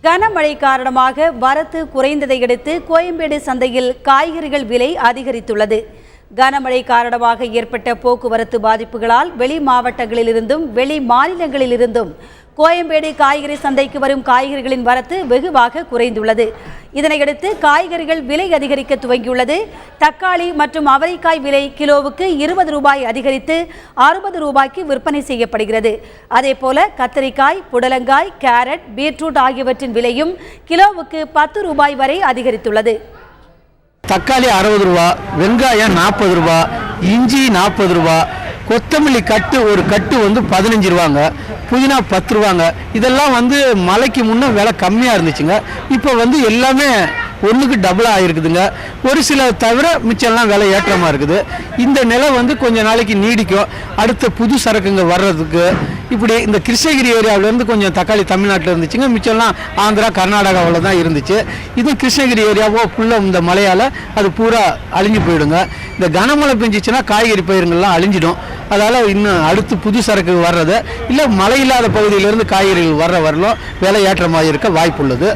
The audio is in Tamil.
கனமழை காரணமாக வரத்து குறைந்ததை அடுத்து கோயம்பேடு சந்தையில் காய்கறிகள் விலை அதிகரித்துள்ளது. கனமழை காரணமாக ஏற்பட்ட போக்குவரத்து பாதிப்புகளால் வெளி மாவட்டங்களிலிருந்தும் வெளி மாநிலங்களிலிருந்தும் கோயம்பேடு காய்கறி சந்தைக்கு வரும் காய்கறிகளின் வரத்து வெகுவாக குறைந்துள்ளது. இதனையடுத்து காய்கறிகள் விலை அதிகரிக்க துவங்கியுள்ளது. தக்காளி மற்றும் அவரைக்காய் விலை கிலோவுக்கு 20 ரூபாய் அதிகரித்து 60 ரூபாய்க்கு விற்பனை செய்யப்படுகிறது. அதேபோல கத்தரிக்காய், புடலங்காய், கேரட், பீட்ரூட் ஆகியவற்றின் விலையும் கிலோவுக்கு 10 ரூபாய் வரை அதிகரித்துள்ளது. தக்காளி 60 ரூபா, வெங்காயம் 40 ரூபா, இஞ்சி 40 ரூபா, கொத்தமல்லி கட்டு ஒரு கட்டு 15 ரூபாங்க, புதினா 10 ரூபாங்க. இதெல்லாம் மழைக்கு முன்னே விலை கம்மியாக இருந்துச்சுங்க. இப்போ எல்லாமே ஒன்றுக்கு டபுளாக ஆகிருக்குதுங்க. ஒரு சில தவிர மிச்சம்லாம் விலை ஏற்றமாக இருக்குது. இந்த நிலை கொஞ்ச நாளைக்கு நீடிக்கும். அடுத்த புது சரக்குங்க வர்றதுக்கு இப்படி இந்த கிருஷ்ணகிரி ஏரியாவிலேருந்து கொஞ்சம் தக்காளி தமிழ்நாட்டில் இருந்துச்சுங்க. மிச்சம்லாம் ஆந்திரா, கர்நாடகாவில் தான் இருந்துச்சு. இது கிருஷ்ணகிரி ஏரியாவோ ஃபுல்லாக இந்த மழையால் அது பூரா அழிஞ்சு போயிடுங்க. இந்த கனமழை பெஞ்சிச்சுன்னா காய்கறி பயிர்கள்லாம் அழிஞ்சிடும். அதால் இன்னும் அடுத்து புது சரக்கு வர்றது இல்லை மழை இல்லாத பகுதியிலேருந்து காய்கறிகள் வரலும் விலை ஏற்றமாக இருக்க வாய்ப்புள்ளது.